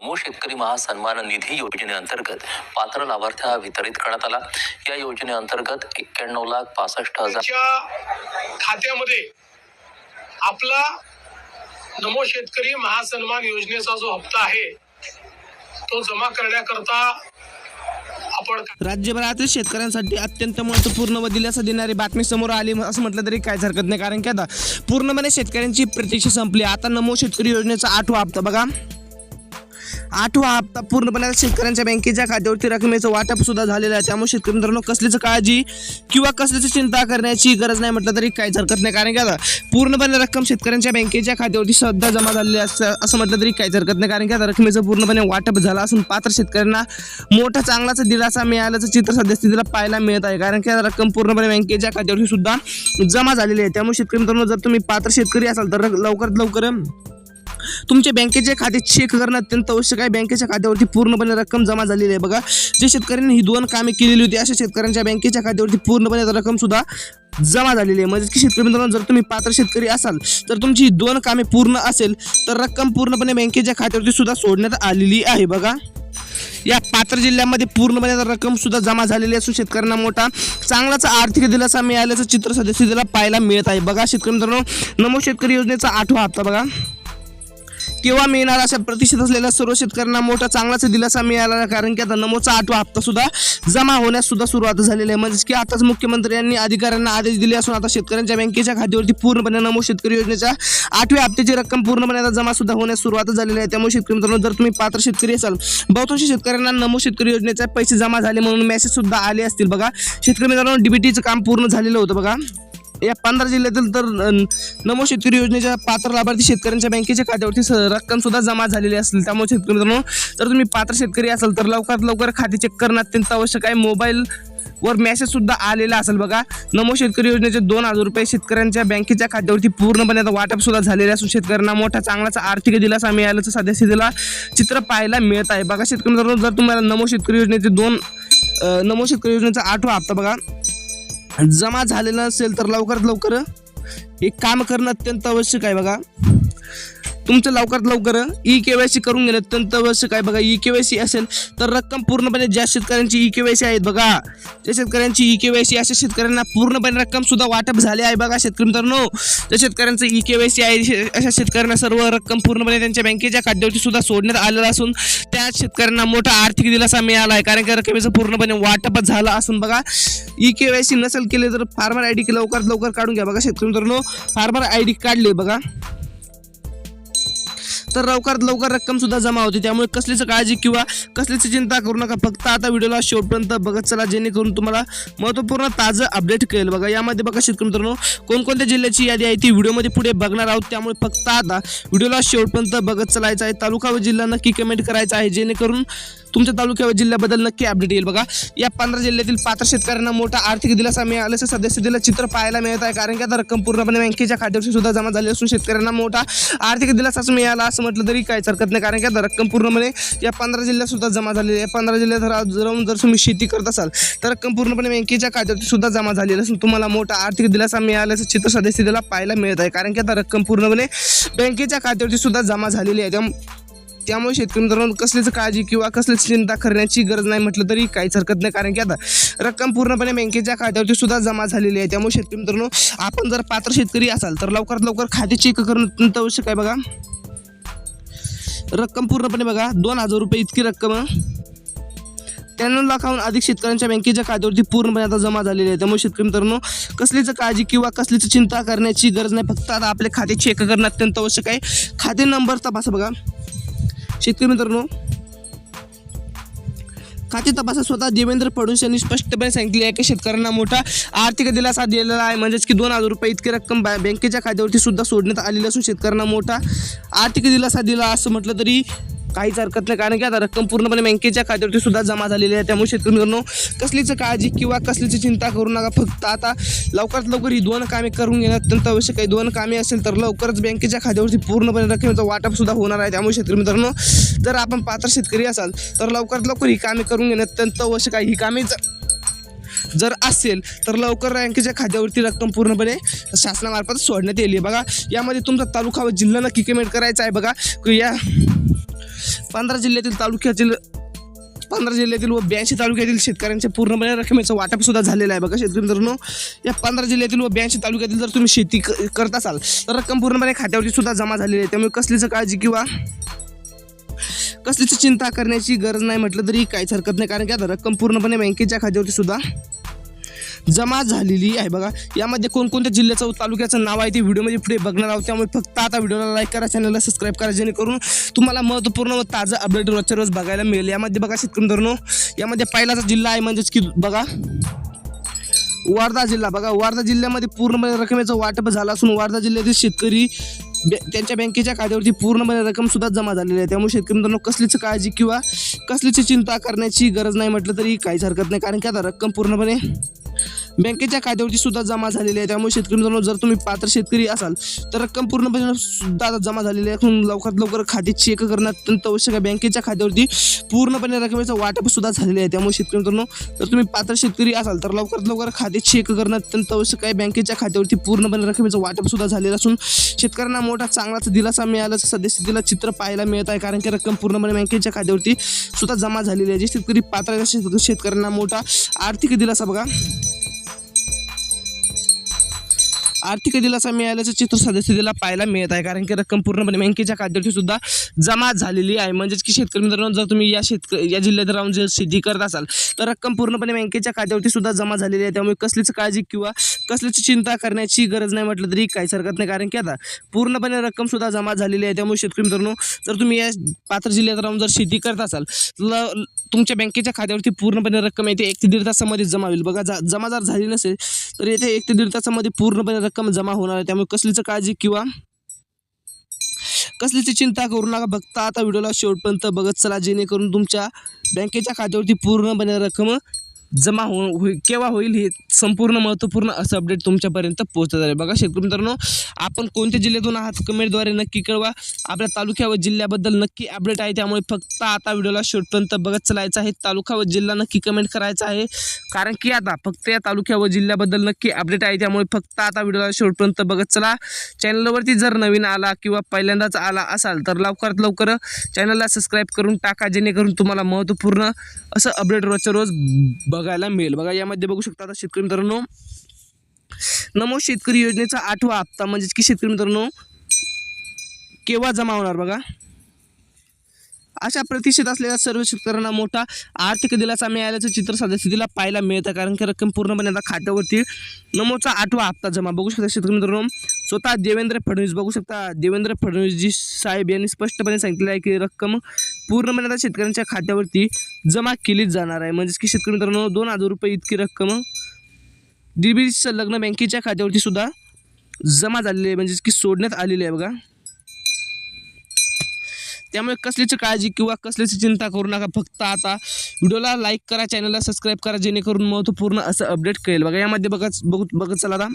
नमो शेतकरी महासन्मान निधी योजनेअंतर्गत पात्र लाभार्थ्यांना वितरित करण्यात आला। या योजनेअंतर्गत 91,65,000 खात्यामध्ये आपला नमो शेतकरी महासन्मान योजनेचा जो हप्ता आहे तो जमा करण्याकरता आपण राज्यभरातील शेतकऱ्यांसाठी अत्यंत महत्त्वपूर्ण व दिलासा देणारी बातमी समोर आली असं म्हटलं तरी काहीच हरकत नाही, कारण की आता पूर्णपणे शेतकऱ्यांची प्रतीक्षा संपली। आता नमो शेतकरी योजनेचा 8वा हप्ता बघा, 8वा हप्ता पूर्णपणे शेतकऱ्यांच्या बँकेच्या खात्यावरती रकमेचं वाटप सुद्धा झालेलं आहे। त्यामुळे शेतकरी मित्रांनो कसलीच काळजी किंवा कसलीच चिंता करण्याची गरज नाही म्हटलं तरी काहीच हरकत नाही, कारण की आता पूर्णपणे रक्कम शेतकऱ्यांच्या बँकेच्या खात्यावरती सुद्धा जमा झालेली असं म्हटलं तरी काहीच हरकत नाही, कारण की आता रकमेचं पूर्णपणे वाटप झालं असून पात्र शेतकऱ्यांना मोठा चांगलाच दिलासा मिळाल्याचं चित्र सध्या स्थितीला पाहायला मिळत आहे, कारण की आता रक्कम पूर्णपणे बँकेच्या खात्यावरती सुद्धा जमा झालेली आहे। त्यामुळे शेतकरी मित्रांनो जर तुम्ही पात्र शेतकरी असाल तर लवकरात लवकर तुमचे बँकेचे खाते चेक करणं अत्यंत आवश्यक आहे। बँकेच्या खात्यावरती पूर्णपणे रक्कम जमा झालेली आहे बघा। जे शेतकऱ्यांनी ही 2 कामे केलेली होती अशा शेतकऱ्यांच्या बँकेच्या खात्यावरती पूर्णपणे रक्कम सुद्धा जमा झालेली आहे। म्हणजे की शेतकरी मित्रांनो जर तुम्ही पात्र शेतकरी असाल तर तुमची 2 कामे पूर्ण असेल तर रक्कम पूर्णपणे बँकेच्या खात्यावरती सुद्धा सोडण्यात आलेली आहे बघा। या पात्र जिल्ह्यामध्ये पूर्णपणे रक्कम सुद्धा जमा झालेली असून शेतकऱ्यांना मोठा चांगलाच आर्थिक दिलासा मिळाल्याचं चित्र सध्या स्थितीला पाहायला मिळत आहे बघा। शेतकरी मित्रांनो नमो शेतकरी योजनेचा 8वा हप्ता बघा केव्हा मिळणार अशा प्रतीक्षेत असलेल्या सर्व शेतकऱ्यांना मोठा चांगलाच दिलासा मिळाला, कारण की आता नमोचा 8वा हप्ता सुद्धा जमा होण्यास सुद्धा सुरुवात झालेली आहे। म्हणजे की आताच मुख्यमंत्र्यांनी अधिकाऱ्यांना आदेश दिले असून आता शेतकऱ्यांच्या बँकेच्या खात्यावरती पूर्णपणे नमो शेतकरी योजनेच्या 8व्या हप्त्याची रक्कम पूर्णपणे आता जमा सुद्धा होण्यास सुरुवात झालेली आहे। त्यामुळे शेतकरी मित्रांनो जर तुम्ही पात्र शेतकरी असाल बहुतांश शेतकऱ्यांना नमो शेतकरी योजनेचे पैसे जमा झाले म्हणून मेसेज सुद्धा आले असतील बघा। शेतकरी मित्रांनो डीबीटीचं काम पूर्ण झालेलं होतं बघा। या 15 जिल्ह्यातील तर नमो शेतकरी योजनेच्या पात्र लाभार्थी शेतकऱ्यांच्या बँकेच्या खात्यावरती रक्कम सुद्धा जमा झालेली असेल। त्यामुळे शेतकरी मित्रांनो जर तुम्ही पात्र शेतकरी असाल तर लवकरात लवकर खाते चेक करणं अत्यंत आवश्यक आहे। मोबाईल वर मेसेज सुद्धा आलेला असेल बघा। नमो शेतकरी योजनेचे 2,000 रुपये शेतकऱ्यांच्या बँकेच्या खात्यावरती पूर्णपणे आता वाटप सुद्धा झालेले असून शेतकऱ्यांना मोठा चांगलाच आर्थिक दिलासा मिळाल्याचं सध्या स्थितीला चित्र पाहायला मिळत आहे बघा। शेतकरी मित्रांनो जर तुम्हाला नमो शेतकरी योजनेचे नमो शेतकरी योजनेचा 8वा हप्ता बघा जमा झालेला असेल तर लवकरात लवकर हे काम करणं अत्यंत आवश्यक आहे बघा। तुमचं लवकरात लवकर ई-केवायसी करून घेणं अत्यंत आवश्यक आहे बघा। ई-केवायसी असेल तर रक्कम पूर्णपणे ज्या शेतकऱ्यांची ई-केवायसी आहेत बघा, ज्या शेतकऱ्यांची ई-केवायसी अशा शेतकऱ्यांना पूर्णपणे रक्कम सुद्धा वाटप झाले आहे बघा। शेतकरी मित्रांनो ज्या शेतकऱ्यांचं ई-केवायसी आहे अशा शेतकऱ्यांना सर्व रक्कम पूर्णपणे त्यांच्या बँकेच्या खात्यावरती सुद्धा सोडण्यात आलेलं असून त्या शेतकऱ्यांना मोठा आर्थिक दिलासा मिळाला आहे, कारण की रकमेचं पूर्णपणे वाटप झालं असून बघा। ई-केवायसी नसेल केले तर फार्मर आय डी लवकरात लवकर काढून घ्या बघा। शेतकरी मित्रांनो फार्मर आय डी काढले बघा तर लवकरात लवकर रक्कम सुद्धा जमा होते। त्यामुळे कसलीच काळजी किंवा कसलीच चिंता करू नका, फक्त आता व्हिडिओला शेवटपर्यंत बघत चला जेणेकरून तुम्हाला महत्त्वपूर्ण ताजं अपडेट कळेल बघा। यामध्ये बघा शेतकरी मित्रांनो कोणकोणत्या जिल्ह्याची यादी आहे ती व्हिडिओमध्ये पुढे बघणार आहोत, त्यामुळे फक्त आता व्हिडिओला शेवटपर्यंत बघत चलायचं आहे। तालुका व जिल्हा नक्की कमेंट करायचा आहे जेणेकरून तुमच्या तालुक्या व जिल्ह्याबद्दल नक्की अपडेट येईल बघा। या 15 जिल्ह्यातील पात्र शेतकऱ्यांना मोठा आर्थिक दिलासा मिळाल्याचं सध्या स्थितीला चित्र पाहायला मिळत आहे, कारण की आता रक्कम पूर्णपणे बँकेच्या खात्यावरती सुद्धा जमा झाली असून शेतकऱ्यांना मोठा आर्थिक दिलासाच मिळाला असं म्हटलं तरी काहीच हरकत नाही, कारण की आता रक्कम पूर्णपणे या 15 जिल्ह्यात सुद्धा जमा झालेली आहे। 15 जिल्ह्यात जाऊन जर तुम्ही शेती करत असाल तर रक्कम पूर्णपणे बँकेच्या खात्यावरती सुद्धा जमा झालेली असून तुम्हाला मोठा आर्थिक दिलासा मिळाल्याचं चित्र सध्या स्थितीला पाहायला मिळत आहे, कारण की आता रक्कम पूर्णपणे बँकेच्या खात्यावरती सुद्धा जमा झालेली आहे। त्यामुळे शेतकरी मित्रांनो कसलीच काळजी किंवा कसलीच चिंता करण्याची गरज नाही म्हटलं तरी काहीच हरकत नाही, कारण की आता रक्कम पूर्णपणे बँकेच्या खात्यावरती सुद्धा जमा झालेली आहे। त्यामुळे शेतकरी मित्रांनो आपण जर पात्र शेतकरी असाल तर लवकरात लवकर खाते चेक करणं अत्यंत आवश्यक आहे बघा। रक्कम पूर्णपणे बघा 2,000 रुपये इतकी रक्कम 93 लाखाहून अधिक शेतकऱ्यांच्या बँकेच्या खात्यावरती पूर्णपणे आता जमा झालेली आहे। त्यामुळे शेतकरी मित्रांनो कसलीच काळजी किंवा कसलीच चिंता करण्याची गरज नाही, फक्त आता आपले खाते चेक करणं अत्यंत आवश्यक आहे। खाते नंबर तपासा बघा शेतकरी मित्रांनो। खाते तपासा स्वतः देवेंद्र फडणवीस यांनी स्पष्टपणे सांगितले आहे की शेतकऱ्यांना मोठा आर्थिक दिलासा दिलेला आहे, म्हणजेच की 2,000 रुपये इतकी रक्कम बँकेच्या खात्यावरती सुद्धा सोडण्यात आलेली असून शेतकऱ्यांना मोठा आर्थिक दिलासा दिला असं म्हटलं तरी काहीच हरकत नाही, कारण की आता रक्कम पूर्णपणे बँकेच्या खात्यावरती सुद्धा जमा झालेली आहे। त्यामुळे शेतकरी मित्रांनो कसलीच काळजी किंवा कसलीच चिंता करू नका, फक्त आता लवकरात लवकर ही 2 कामे करून घेणं अत्यंत आवश्यक आहे। 2 कामे असेल तर लवकरच बँकेच्या खात्यावरती पूर्णपणे रकमेचं वाटप सुद्धा होणार आहे। त्यामुळे शेतकरी मित्रांनो जर आपण पात्र शेतकरी असाल तर लवकरात लवकर ही कामे करून घेणं अत्यंत आवश्यक आहे। ही कामे जर असेल तर लवकर बँकेच्या खात्यावरती रक्कम पूर्णपणे शासनामार्फत सोडण्यात येईल बघा। यामध्ये तुमचा तालुका व जिल्हा नक्की कमेंट करायचा आहे बघा। 15 जिल्ह्यातील व 82 तालुक्यातील शेतकऱ्यांच्या पूर्णपणे रकमेचं वाटप सुद्धा झालेलं आहे बघा शेतकरी मित्रांनो. या 15 जिल्ह्यातील व 82 तालुक्यातील जर तुम्ही शेती करत असाल तर रक्कम पूर्णपणे खात्यावरती सुद्धा जमा झालेली आहे. त्यामुळे कसलीच काळजी किंवा कसलीच चिंता करण्याची गरज नाही म्हटलं तरी काहीच हरकत नाही, कारण की आता रक्कम पूर्णपणे बँकेच्या खात्यावरती सुद्धा जमा झालेली आहे बघा. यामध्ये कोणकोणत्या जिल्ह्याचं व तालुक्याचं नाव आहे ते व्हिडिओमध्ये पुढे बघणार आहोत. त्यामुळे फक्त आता व्हिडिओला लाईक करा, चॅनलला सबस्क्राईब करा, जेणेकरून तुम्हाला महत्त्वपूर्ण व ताजं अपडेट रोजच्या रोज बघायला मिळेल. यामध्ये बघा शेतकरी मित्रांनो, यामध्ये पहिलाचा जिल्हा आहे म्हणजेच की बघा वर्धा जिल्हा. बघा वर्धा जिल्ह्यामध्ये पूर्णपणे रकमेचं वाटप झालं असून वर्धा जिल्ह्यातील शेतकरी त्यांच्या बँकेच्या खात्यावरती पूर्णपणे रक्कम सुद्धा जमा झालेली आहे. त्यामुळे शेतकरी मित्रांनो कसलीच काळजी किंवा कसलीच चिंता करण्याची गरज नाही म्हटलं तरी काहीच हरकत नाही, कारण की आता रक्कम पूर्णपणे बँकेच्या खात्यावरती सुद्धा जमा झालेली आहे. त्यामुळे शेतकरी मित्रांनो जर तुम्ही पात्र शेतकरी असाल तर रक्कम पूर्णपणे सुद्धा आता जमा झालेली आहे. लवकरात लवकर खाते चेक करणं अत्यंत आवश्यक आहे. बँकेच्या खात्यावरती पूर्णपणे रकमेचं वाटप सुद्धा झालेलं आहे. त्यामुळे शेतकरी मित्रांनो जर तुम्ही पात्र शेतकरी असाल तर लवकरात लवकर खाते चेक करणं अत्यंत आवश्यक आहे. बँकेच्या खात्यावरती पूर्णपणे रकमेचं वाटप सुद्धा झालेलं असून शेतकऱ्यांना मोठा चांगलाच दिलासा मिळाल्याचं सद्यस्थितीला चित्र पाहायला मिळत आहे, कारण की रक्कम पूर्णपणे बँकेच्या खात्यावरती सुद्धा जमा झालेली आहे. जे शेतकरी पात्र आहे शेतकऱ्यांना मोठा आर्थिक दिलासा बघा आर्थिक दिलासा मिळाल्याचं चित्र सद्यस्थितीला पाहायला मिळत आहे, कारण की रक्कम पूर्णपणे बँकेच्या खात्यावरती सुद्धा जमा झालेली आहे. म्हणजेच की शेतकरी मित्रांनो जर तुम्ही या जिल्ह्यात राहून जर शेती करत असाल तर रक्कम पूर्णपणे बँकेच्या खात्यावरती सुद्धा जमा झालेली आहे. त्यामुळे कसलीच काळजी किंवा कसलीच चिंता करण्याची गरज नाही म्हटलं तरी काहीच हरकत नाही, कारण की आता पूर्णपणे रक्कम सुद्धा जमा झालेली आहे. त्यामुळे शेतकरी मित्रांनो जर तुम्ही या पात्र जिल्ह्यात राहून जर शेती करत असाल तर तुमच्या बँकेच्या खात्यावरती पूर्णपणे रक्कम येते 1 ते 1.5 तासामध्ये जमा होईल. बघा जमा जर झाली नसेल तर येथे 1 ते 1.5 तासामध्ये पूर्णपणे रक्कम जमा होणार आहे. त्यामुळे कसलीच काळजी किंवा कसलीच चिंता करू नका. फक्त आता व्हिडिओला शेवटपर्यंत बघत चला, जेणेकरून तुमच्या बँकेच्या खात्यावरती पूर्णपणे रक्कम जमा केव्हा होईल हे संपूर्ण महत्त्वपूर्ण असं अपडेट तुमच्यापर्यंत पोहोचत आहे. बघा शेतकरी मित्रांनो आपण कोणत्या जिल्ह्यातून आहात कमेंटद्वारे नक्की कळवा. आपल्या तालुक्या व जिल्ह्याबद्दल नक्की अपडेट आहे, त्यामुळे फक्त आता व्हिडिओला शेवटपर्यंत बघत चलायचं आहे. तालुका व जिल्हा नक्की कमेंट करायचा आहे, कारण की आता फक्त या तालुक्या व जिल्ह्याबद्दल नक्की अपडेट आहे. त्यामुळे फक्त आता व्हिडिओला शेवटपर्यंत बघत चला. चॅनलवरती जर नवीन आला किंवा पहिल्यांदाच आला असाल तर लवकरात लवकर चॅनलला सबस्क्राईब करून टाका, जेणेकरून तुम्हाला महत्त्वपूर्ण असं अपडेट रोजच्या रोज बघायला मिळेल. बघा यामध्ये बघू शकता आता शेतकरी मित्रांनो नमो शेतकरी योजनेचा 8वा हप्ता म्हणजेच की शेतकरी मित्रांनो केव्हा जमा होणार. बघा अशा प्रतीक्षेत असलेल्या सर्व शेतकऱ्यांना मोठा आर्थिक दिलासा मिळाल्याचं चित्र सद्यस्थितीला पाहायला मिळतं, कारण की रक्कम पूर्णपणे आता खात्यावरती नमोचा 8वा हप्ता जमा. बघू शकता शेतकरी मित्रांनो स्वतः देवेंद्र फडणवीस बघू शकता देवेंद्र फडणवीसजी साहेब यांनी स्पष्टपणे सांगितलं आहे की रक्कम पूर्णपणे आता शेतकऱ्यांच्या खात्यावरती जमा केलीच जाणार आहे. म्हणजेच की शेतकरी मित्रांनो 2,000 रुपये इतकी रक्कम DBT संलग्न बँकेच्या खात्यावरती सुद्धा जमा झालेली आहे, म्हणजेच की सोडण्यात आलेली आहे. बघा त्यामुळे कसलीच काळजी किंवा कसलीच चिंता करू नका. फक्त आता व्हिडिओला लाईक करा, चॅनलला सबस्क्राईब करा, जेणेकरून महत्त्वपूर्ण असं अपडेट कळेल. बघा यामध्ये बघत चला आता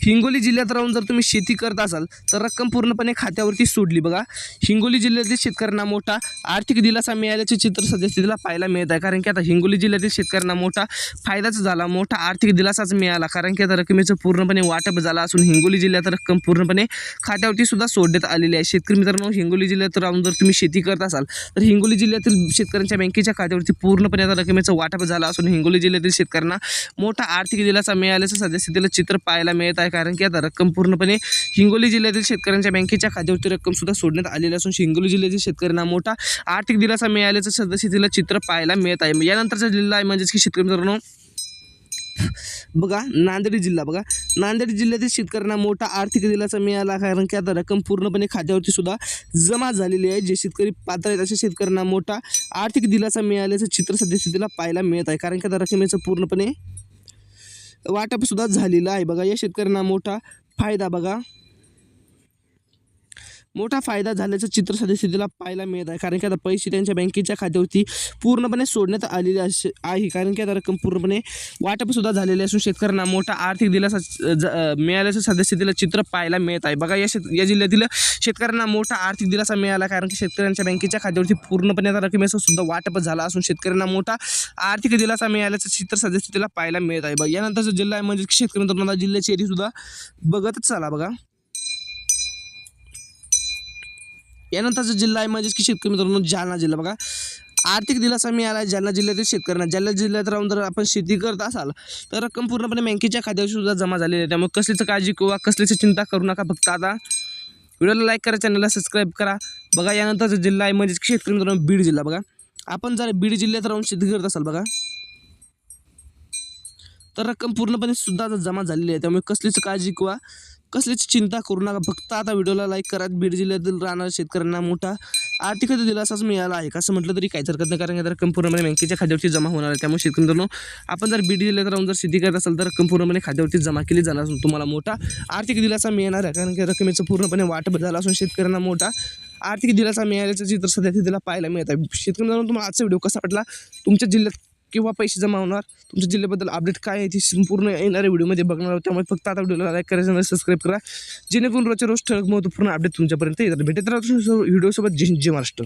हिंगोली जिल्ह्यात राहून जर तुम्ही शेती करत असाल तर रक्कम पूर्णपणे खात्यावरती सोडली. बघा हिंगोली जिल्ह्यातील शेतकऱ्यांना मोठा आर्थिक दिलासा मिळाल्याचे चित्र सद्यस्थितीला पाहायला मिळत आहे, कारण की आता हिंगोली जिल्ह्यातील शेतकऱ्यांना मोठा फायदाच झाला, मोठा आर्थिक दिलासाच मिळाला, कारण की आता रकमेचं पूर्णपणे वाटप झालं असून हिंगोली जिल्ह्यात रक्कम पूर्णपणे खात्यावरती सुद्धा सोडण्यात आलेली आहे. शेतकरी मित्रांनो हिंगोली जिल्ह्यात राहून जर तुम्ही शेती करत असाल तर हिंगोली जिल्ह्यातील शेतकऱ्यांच्या बँकेच्या खात्यावरती पूर्णपणे आता रकमेचं वाटप झालं असून हिंगोली जिल्ह्यातील शेतकऱ्यांना मोठा आर्थिक दिलासा मिळाल्याचं सद्यस्थितीला चित्र पाहायला मिळत आहे, कारण की आता रक्कम पूर्णपणे हिंगोली जिल्ह्यातील शेतकऱ्यांच्या बँकेच्या खात्यावरती रक्कम सुद्धा सोडण्यात आलेली असून हिंगोली जिल्ह्यातील शेतकऱ्यांना मोठा आर्थिक दिलासा मिळाल्याचं सद्यस्थितीला चित्र पाहायला मिळत आहे. यानंतरचा जिल्हा आहे म्हणजेच की शेतकरी मित्रांनो बघा नांदेड जिल्हा. बघा नांदेड जिल्ह्यातील शेतकऱ्यांना मोठा आर्थिक दिलासा मिळाला, कारण की आता रक्कम पूर्णपणे खात्यावरती सुद्धा जमा झालेली आहे. जे शेतकरी पात्र आहेत अशा शेतकऱ्यांना मोठा आर्थिक दिलासा मिळाल्याचं चित्र सद्यस्थितीला पाहायला मिळत आहे, कारण की आता रकमेचं पूर्णपणे वाटप सुद्धा झालेलं आहे. बघा या शेतकऱ्यांना मोठा फायदा झाल्याचं चित्र सद्यस्थितीला पाहायला मिळत आहे, कारण की आता पैसे त्यांच्या बँकेच्या खात्यावरती पूर्णपणे सोडण्यात आलेले आहे, कारण की आता रक्कम पूर्णपणे वाटप सुद्धा झालेले असून शेतकऱ्यांना मोठा आर्थिक दिलासा मिळाल्याचं सद्यस्थितीला चित्र पाहायला मिळत आहे. बघा या जिल्ह्यातील शेतकऱ्यांना मोठा आर्थिक दिलासा मिळाला, कारण की शेतकऱ्यांच्या बँकेच्या खात्यावरती पूर्णपणे आता रकमेचं सुद्धा वाटप झाला असून शेतकऱ्यांना मोठा आर्थिक दिलासा मिळाल्याचं चित्र सद्यस्थितीला पाहायला मिळत आहे. बघा यानंतरचा जिल्हा आहे म्हणजे शेतकरी मित्रांनो जिल्ह्याची एरिया सुद्धा बघतच चला. बघा यानंतरचा जिल्हा आहे म्हणजेच की शेतकरी मित्रांनो जालना जिल्हा. बघा आर्थिक दिलासा मिळाला आहे जालना जिल्ह्यातील शेतकऱ्यांना. जालना जिल्ह्यात राहून जर आपण शेती करत असाल तर रक्कम पूर्णपणे बँकेच्या खात्यावर सुद्धा जमा झालेली आहे. त्यामुळे कसलीच काळजी किंवा कसलीच चिंता करू नका. फक्त आता व्हिडिओला लाईक करा, चॅनलला सबस्क्राईब करा. बघा यानंतरचा जिल्हा आहे म्हणजेच की शेतकरी मित्रांनो बीड जिल्हा. बघा आपण जर बीड जिल्ह्यात राहून शेती करत असाल बघा तर रक्कम पूर्णपणे सुद्धा आता जमा झालेली आहे. त्यामुळे कसलीच काळजी किंवा कसलीच चिंता करू नका. फक्त आता व्हिडिओला लाईक करा. बीड जिल्ह्यातील राहणाऱ्या शेतकऱ्यांना मोठा आर्थिक दिलासाच मिळाला आहे कसं म्हटलं तरी काहीच हरकत नाही, कारण की रक्कम पूर्णपणे बँकेच्या खात्यावरती जमा होणार आहे. त्यामुळे शेतकरी मित्रांनो आपण जर बीड जिल्ह्यात राहून जर शेती करत असाल तर रक्कम पूर्णपणे खात्यावरती जमा केली जाणार असून तुम्हाला मोठा आर्थिक दिलासा मिळणार आहे. कारण की रकमेचं पूर्णपणे वाटप झालं असून शेतकऱ्यांना मोठा आर्थिक दिलासा मिळाल्याचं चित्र सध्या तिथेला पाहायला मिळत आहे. शेतकरी मित्रांनो तुम्हाला आजचा व्हिडिओ कसा वाटला, तुमच्या जिल्ह्यात किंवा पैसे जमा होणार, तुमच्या जिल्ह्याबद्दल अपडेट काय आहे ती संपूर्ण येणाऱ्या व्हिडिओमध्ये बघणार आहोत. त्यामुळे फक्त आता व्हिडिओला लाईक करायचं आणि सबस्क्राईब करा, जेणेकरून रोजच्या रोज ठळक महत्त्वपूर्ण अपडेट तुमच्यापर्यंत येतात. भेटत राहतो व्हिडिओसोबत. जय महाराष्ट्र.